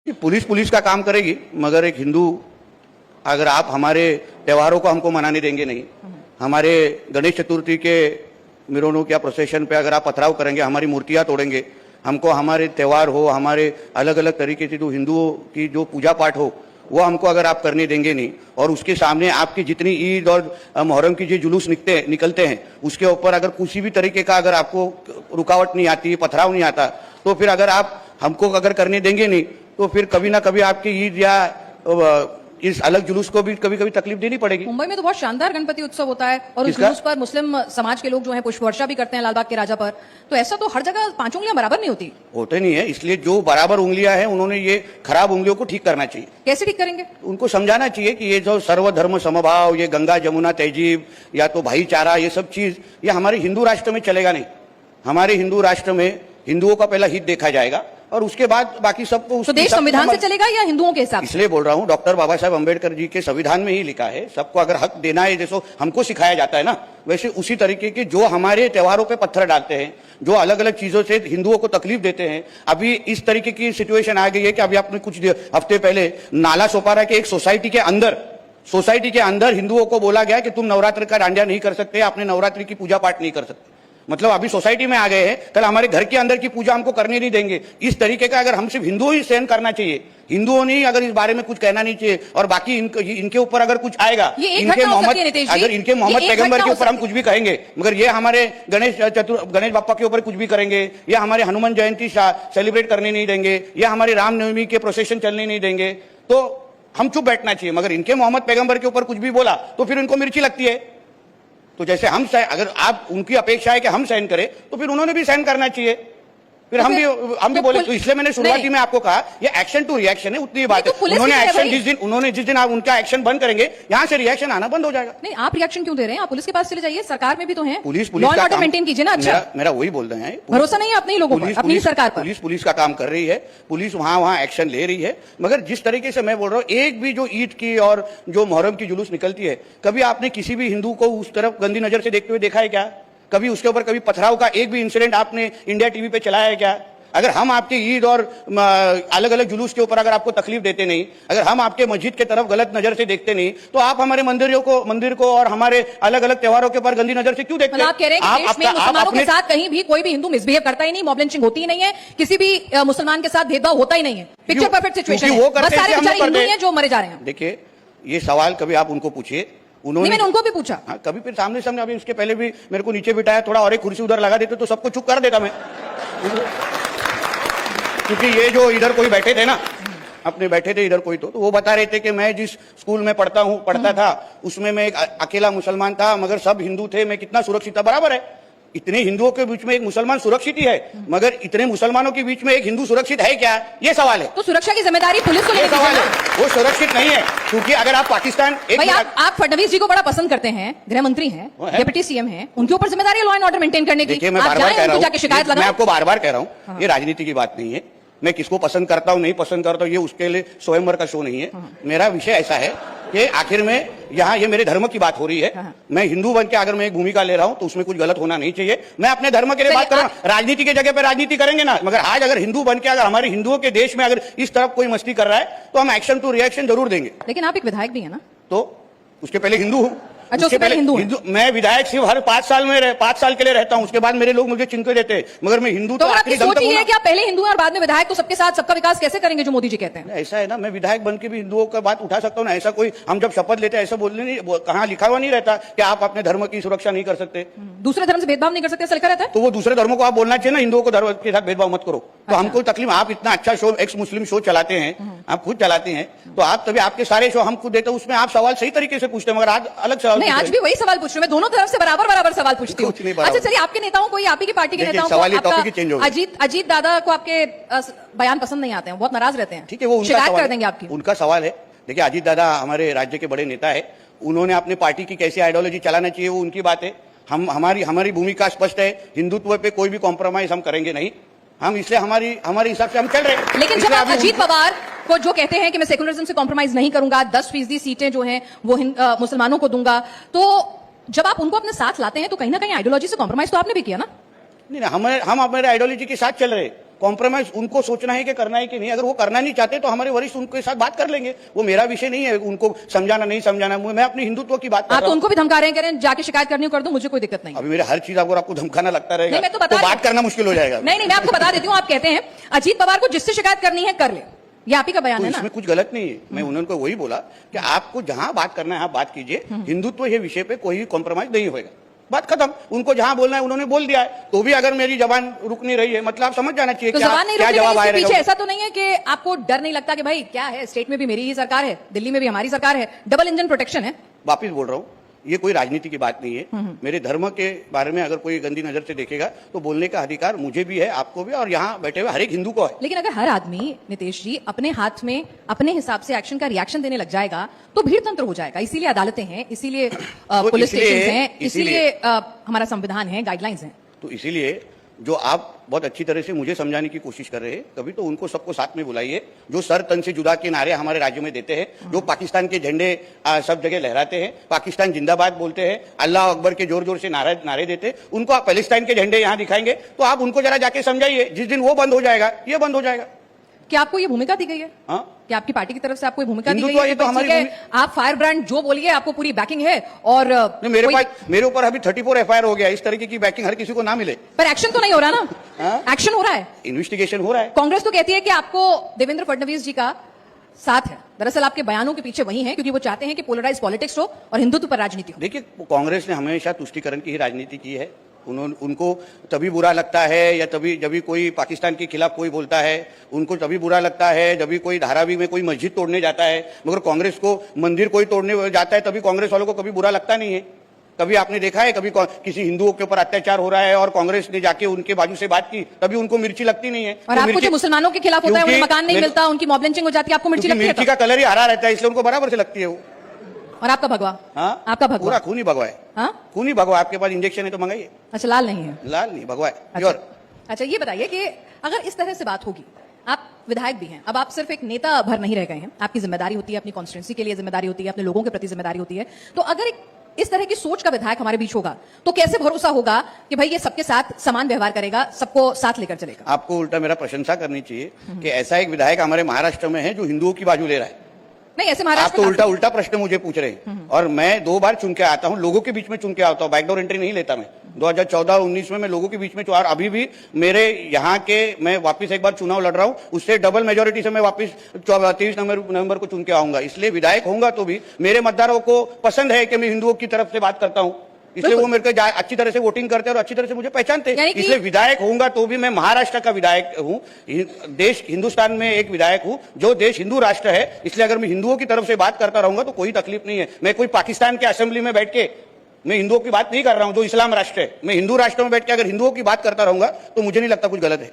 Police police का काम करेगी, मगर एक हिंदू अगर आप हमारे त्योहारों को हमको मनाने देंगे नहीं, हमारे गणेश चतुर्थी के मिरोनों या प्रोसेशन पे अगर आप पथराव करेंगे, हमारी मूर्तियां तोड़ेंगे, हमको हमारे त्योहार हो, हमारे अलग अलग तरीके से जो हिंदुओं की जो पूजा पाठ हो वो हमको अगर आप करने देंगे नहीं, और उसके सामने आपकी जितनी ईद और मुहर्रम की जो जुलूस निकलते हैं उसके ऊपर अगर किसी भी तरीके का अगर आपको रुकावट नहीं आती, पथराव नहीं आता, तो फिर अगर आप हमको अगर करने देंगे नहीं तो फिर कभी ना कभी आपकी ईद या इस अलग जुलूस को भी कभी कभी तकलीफ देनी पड़ेगी। मुंबई में तो बहुत शानदार गणपति उत्सव होता है और उस जुलूस पर मुस्लिम समाज के लोग जो है पुष्प वर्षा भी करते हैं लालबाग के राजा पर, तो ऐसा तो हर जगह 5 उंगलियां बराबर नहीं होती। होते नहीं है, इसलिए जो बराबर उंगलियां हैं उन्होंने ये खराब उंगलियों को ठीक करना चाहिए। कैसे ठीक करेंगे? उनको समझाना चाहिए कि ये जो सर्वधर्म समभाव, ये गंगा जमुना तहजीब या तो भाईचारा, ये सब चीज ये हमारे हिंदू राष्ट्र में चलेगा नहीं। हमारे हिंदू राष्ट्र में हिंदुओं का पहला हित देखा जाएगा और उसके बाद बाकी सबको। तो देश संविधान से चलेगा या हिंदुओं के हिसाब से? इसलिए बोल रहा हूँ, डॉक्टर बाबा साहब अम्बेडकर जी के संविधान में ही लिखा है सबको अगर हक देना है, जैसे हमको सिखाया जाता है ना, वैसे उसी तरीके के जो हमारे त्योहारों पे पत्थर डालते हैं, जो अलग अलग चीजों से हिंदुओं को तकलीफ देते हैं। अभी इस तरीके की सिचुएशन आ गई है कि अभी आपने कुछ हफ्ते पहले नाला सोपारा के एक सोसाइटी के अंदर हिंदुओं को बोला गया कि तुम नवरात्र का डांडिया नहीं कर सकते, अपने नवरात्रि की पूजा पाठ नहीं कर सकते। मतलब अभी सोसाइटी में आ गए हैं, कल हमारे घर के अंदर की पूजा हमको करने नहीं देंगे। इस तरीके का अगर हम सिर्फ हिंदुओं ही सहन करना चाहिए, हिंदुओं ने अगर इस बारे में कुछ कहना नहीं चाहिए, और बाकी इनके ऊपर अगर कुछ आएगा, इनके मोहम्मद पैगंबर के ऊपर हम कुछ भी कहेंगे, मगर ये हमारे गणेश बाप्पा के ऊपर कुछ भी करेंगे, या हमारे हनुमान जयंती सेलिब्रेट करने नहीं देंगे, या हमारे रामनवमी के प्रोसेशन चलने नहीं देंगे, तो हम चुप बैठना चाहिए। मगर इनके मोहम्मद पैगंबर के ऊपर कुछ भी बोला तो फिर इनको मिर्ची लगती है। तो जैसे हम अगर आप उनकी अपेक्षा है कि हम सहन करें तो फिर उन्होंने भी सहन करना चाहिए, फिर हम भी बोले। तो इसलिए मैंने शुरुआती में आपको कहा ये एक्शन टू रिएक्शन है, उतनी बात है। उन्होंने एक्शन जिस दिन आप उनका एक्शन बंद करेंगे, यहाँ से रिएक्शन आना बंद हो जाएगा। नहीं, आप रिएक्शन क्यों दे रहे हैं? आप पुलिस के पास चले जाइए, सरकार में भी तो है, police law and order maintain कीजिए ना। अच्छा, मेरा वही बोल रहे हैं, भरोसा नहीं है अपने लोगों पर, अपनी सरकार पर। पुलिस का काम कर रही है, पुलिस वहां एक्शन ले रही है, मगर जिस तरीके से मैं बोल रहा हूँ, एक भी जो ईद की और जो मुहर्रम की जुलूस निकलती है, कभी आपने किसी भी हिंदू को उस तरफ गंदी नजर से देखते हुए देखा है क्या? कभी उसके ऊपर कभी पथराव का एक भी इंसिडेंट आपने इंडिया टीवी पे चलाया है क्या? अगर हम आपकी ईद और अलग अलग जुलूस के ऊपर अगर आपको तकलीफ देते नहीं, अगर हम आपके मस्जिद के तरफ गलत नजर से देखते नहीं, तो आप हमारे मंदिर को और हमारे अलग अलग त्योहारों के ऊपर गंदी नजर से क्यों देखते हैं? आप कह रहे हैं कि देश में मुसलमानों के साथ कहीं भी कोई भी हिंदू मिसबिहेव करता ही नहीं, मॉब लिंचिंग होती ही नहीं है, किसी भी मुसलमान के साथ भेदभाव होता ही नहीं है, पिक्चर परफेक्ट सिचुएशन है, बस सारे बेचारे हिंदू ही हैं जो मरे जा रहे हैं। देखिए, ये सवाल कभी आप उनको पूछिए, मैंने उनको भी पूछा। हाँ, कभी फिर सामने अभी उसके पहले भी मेरे को नीचे बिठाया, थोड़ा और एक कुर्सी उधर लगा देते तो सबको चुप कर देता मैं। क्योंकि ये जो इधर कोई बैठे थे ना, अपने बैठे थे इधर कोई, तो वो बता रहे थे कि मैं जिस स्कूल में पढ़ता था उसमें मैं एक अकेला मुसलमान था, मगर सब हिंदू थे, मैं कितना सुरक्षित था। बराबर है, इतने हिंदुओं के बीच में एक मुसलमान सुरक्षित ही है, मगर इतने मुसलमानों के बीच में एक हिंदू सुरक्षित है क्या? ये सवाल है। तो सुरक्षा की जिम्मेदारी पुलिस को लेनी चाहिए। वो सुरक्षित नहीं है, क्योंकि अगर आप पाकिस्तान आप फडणवीस जी को बड़ा पसंद करते हैं, गृह मंत्री हैं, डिप्टी सीएम हैं, उनके ऊपर जिम्मेदारी है लॉ एंड ऑर्डर मेंटेन करने की। देखिए, मैं बार बार कह रहा हूँ, मैं आपको बार बार कह रहा हूँ, ये राजनीति की बात नहीं है। मैं किसको पसंद करता हूँ नहीं पसंद करता हूँ, ये उसके लिए स्वयंवर का शो नहीं है। मेरा विषय ऐसा है कि आखिर में यहाँ ये मेरे धर्म की बात हो रही है। मैं हिंदू बन के अगर मैं एक भूमिका ले रहा हूँ तो उसमें कुछ गलत होना नहीं चाहिए। मैं अपने धर्म के लिए बात कर रहा हूँ, राजनीति की जगह पे राजनीति करेंगे ना, मगर आज अगर हिंदू बन के अगर हमारे हिंदुओं के देश में अगर इस तरफ कोई मस्ती कर रहा है तो हम एक्शन टू रिएक्शन जरूर देंगे। लेकिन आप एक विधायक भी है ना, तो उसके पहले हिंदू हूँ। अच्छा, उसके पहले हिंदू मैं विधायक सिर्फ हर 5 साल के लिए रहता हूं, उसके बाद मेरे लोग मुझे चिंता देते हैं, मगर मैं हिंदू तो आपकी सोच ये है कि आप पहले हिंदू हैं और बाद में विधायक, तो सबके साथ सबका विकास कैसे करेंगे जो मोदी जी कहते हैं? ऐसा है ना, मैं विधायक बन के भी हिंदुओं का बात उठा सकता हूँ ना। ऐसा कोई हम जब शपथ लेते हैं ऐसा बोलने नहीं, कहाँ लिखा हुआ नहीं रहता कि आप अपने धर्म की सुरक्षा नहीं कर सकते, दूसरे धर्म से भेदभाव नहीं कर सकते, ऐसा लिखा रहता है। तो वो दूसरे धर्मों को आप बोलना चाहिए ना, हिंदुओं को धर्म के साथ भेदभाव मत करो। तो हमको तकलीफ, आप इतना अच्छा शो एक्स मुस्लिम शो चलाते हैं, आप खुद चलाते हैं, तो आप तभी आपके सारे शो हम खुद देते हैं, उसमें आप सवाल सही तरीके से पूछते हैं, मगर आज अलग सवाल नहीं। आज भी वही सवाल पूछ रही हूं मैं, दोनों तरफ से बराबर सवाल पूछती हूँ। अच्छा चलिए, आपके नेताओं को, आप ही की पार्टी के नेताओं को, अजीत दादा को आपके बयान पसंद नहीं आते हैं, बहुत नाराज रहते हैं, ठीक है, वो शिकायत कर देंगे आपकी। उनका सवाल है। देखिए, अजीत दादा हमारे राज्य के बड़े नेता है, उन्होंने अपनी पार्टी की कैसी आइडियोलॉजी चलाना चाहिए वो उनकी बात है। हमारी भूमिका स्पष्ट है, हिंदुत्व पे कोई भी कॉम्प्रोमाइज हम करेंगे नहीं, हम इसलिए हमारे हिसाब से हम चल रहे हैं। लेकिन जब आप अजीत पवार को जो कहते हैं कि मैं सेकुलरिज्म से कॉम्प्रोमाइज नहीं करूंगा, 10% सीटें जो हैं वो मुसलमानों को दूंगा, तो जब आप उनको अपने साथ लाते हैं तो कहीं ना कहीं आइडियोलॉजी से कॉम्प्रोमाइज तो आपने भी किया ना? नहीं, हम हमारे आइडियोलॉजी के साथ चल रहे हैं। कॉम्प्रोमाइज उनको सोचना है कि करना है कि नहीं। अगर वो करना नहीं चाहते तो हमारे वरिष्ठ उनके साथ बात कर लेंगे, वो मेरा विषय नहीं है उनको समझाना नहीं समझाना। मैं अपने हिंदुत्व की बात कर आप रहा तो हूं। उनको भी धमका रहे हैं, कह रहे हैं जाके शिकायत करनी हो कर दो, मुझे कोई दिक्कत नहीं। अभी मेरे हर चीज आपको धमकाना लगता रहेगा नहीं, मैं तो बता बात करना मुश्किल हो जाएगा। नहीं, मैं आपको बता देती हूँ। आप कहते हैं अजीत पवार को जिससे शिकायत करनी है कर ले, ये आप ही का बयान है ना। इसमें कुछ गलत नहीं है। मैं उन्होंने वही बोला कि आपको जहां बात करना है आप बात कीजिए, हिंदुत्व ये विषय पे कोई कॉम्प्रोमाइज नहीं होगा, बात खत्म। उनको जहां बोलना है उन्होंने बोल दिया है, तो भी अगर मेरी जबान रुक नहीं रही है मतलब आप समझ जाना चाहिए तो क्या जवाब आएगा। पीछे ऐसा तो नहीं है कि आपको डर नहीं लगता कि भाई क्या है, स्टेट में भी मेरी ही सरकार है, दिल्ली में भी हमारी सरकार है, डबल इंजन प्रोटेक्शन है। वापिस बोल रहा हूँ, ये कोई राजनीति की बात नहीं है। मेरे धर्म के बारे में अगर कोई गंदी नजर से देखेगा तो बोलने का अधिकार मुझे भी है, आपको भी, और यहाँ बैठे हुए हर एक हिंदू को है। लेकिन अगर हर आदमी नितेश जी अपने हाथ में अपने हिसाब से एक्शन का रिएक्शन देने लग जाएगा तो भीड़ तंत्र हो जाएगा। इसीलिए अदालतें हैं, इसीलिए पुलिस स्टेशन हैं, इसीलिए हमारा संविधान है, गाइडलाइंस हैं। तो इसीलिए जो आप बहुत अच्छी तरह से मुझे समझाने की कोशिश कर रहे हैं, कभी तो उनको सबको साथ में बुलाइए जो सर तन से जुदा के नारे हमारे राज्य में देते हैं, जो पाकिस्तान के झंडे सब जगह लहराते हैं, पाकिस्तान जिंदाबाद बोलते हैं, अल्लाह अकबर के जोर जोर से नारे देते हैं, उनको आप पैलेस्टाइन के झंडे यहाँ दिखाएंगे तो आप उनको जरा जाके समझाइए। जिस दिन वो बंद हो जाएगा ये बंद हो जाएगा। क्या आपको ये भूमिका दी गई है? हाँ, क्या आपकी पार्टी की तरफ से आपको ये भूमिका दी हिंदुत्व गई है? ये तो हमारी आप फायर ब्रांड जो बोलिए आपको पूरी बैकिंग है। और मेरे ऊपर अभी 34 एफआईआर हो गया। इस तरीके की बैकिंग हर किसी को ना मिले। पर एक्शन तो नहीं हो रहा ना। एक्शन हो रहा है, इन्वेस्टिगेशन हो रहा है। कांग्रेस तो कहती है कि आपको देवेंद्र फडणवीस जी का साथ है। दरअसल आपके बयानों के पीछे वही है क्योंकि वो चाहते हैं कि पोलराइज पॉलिटिक्स हो और हिंदुत्व पर राजनीति हो। देखिए, कांग्रेस ने हमेशा तुष्टीकरण की ही राजनीति की है। उनको तभी बुरा लगता है या तभी जब भी कोई पाकिस्तान के खिलाफ कोई बोलता है, उनको तभी बुरा लगता है जब भी कोई धारावी में कोई मस्जिद तोड़ने जाता है। मगर कांग्रेस को मंदिर कोई तोड़ने जाता है तभी कांग्रेस वालों को कभी बुरा लगता नहीं है। कभी आपने देखा है कभी किसी हिंदुओं के ऊपर अत्याचार हो रहा है और कांग्रेस ने जाके उनके बाजू से बात की तभी उनको मिर्ची लगती नहीं है। और आपको जो मुसलमानों के खिलाफ होता है, उन्हें मकान नहीं मिलता, उनकी मॉब लिंचिंग हो जाती है, आपको मिर्ची लगती है? मिर्ची का कलर ही हरा रहता है इसलिए उनको बराबर से लगती है वो। और आपका भगवा? हाँ, आपका भगवा पूरा खूनी भगवा है। हाँ, खूनी भगवा। आपके पास इंजेक्शन है तो मंगाइए। अच्छा, लाल नहीं है? लाल नहीं, भगवा है। अच्छा, ये बताइए कि अगर इस तरह से बात होगी, आप विधायक भी हैं, अब आप सिर्फ एक नेता भर नहीं रह गए हैं, आपकी जिम्मेदारी होती है, अपनी कॉन्स्टिट्यूंसी के लिए जिम्मेदारी होती है, अपने लोगों के प्रति जिम्मेदारी होती है। तो अगर इस तरह की सोच का विधायक हमारे बीच होगा तो कैसे भरोसा होगा कि भाई ये सबके साथ समान व्यवहार करेगा, सबको साथ लेकर चलेगा? आपको उल्टा मेरा प्रशंसा करनी चाहिए कि ऐसा एक विधायक हमारे महाराष्ट्र में है जो हिंदुओं की बाजू ले रहा है। नहीं, ऐसे महाराष्ट्र आप तो उल्टा प्रश्न मुझे पूछ रहे हैं। और मैं 2 बार चुन के आता हूं, लोगों के बीच में चुन के आता हूं, बैकडोर एंट्री नहीं लेता मैं। 2014-19 में मैं लोगों के बीच में और अभी भी मेरे यहाँ के मैं वापस एक बार चुनाव लड़ रहा हूं, उससे डबल मेजोरिटी से मैं वापस 23 नवंबर को चुन के आऊंगा। इसलिए विधायक होऊंगा तो भी मेरे मतदारों को पसंद है कि मैं हिंदुओं की तरफ से बात करता हूं, इसलिए वो मेरे को अच्छी तरह से वोटिंग करते हैं और अच्छी तरह से मुझे पहचानते हैं। इसलिए विधायक होऊंगा तो भी मैं महाराष्ट्र का विधायक हूं, देश हिंदुस्तान में एक विधायक हूं जो देश हिंदू राष्ट्र है। इसलिए अगर मैं हिंदुओं की तरफ से बात करता रहूंगा तो कोई तकलीफ नहीं है। मैं कोई पाकिस्तान के असेंबली में बैठ के मैं हिंदुओं की बात नहीं कर रहा हूं जो इस्लाम राष्ट्र है। मैं हिंदू राष्ट्र में बैठ के अगर हिंदुओं की बात करता रहूंगा तो मुझे नहीं लगता कुछ गलत है।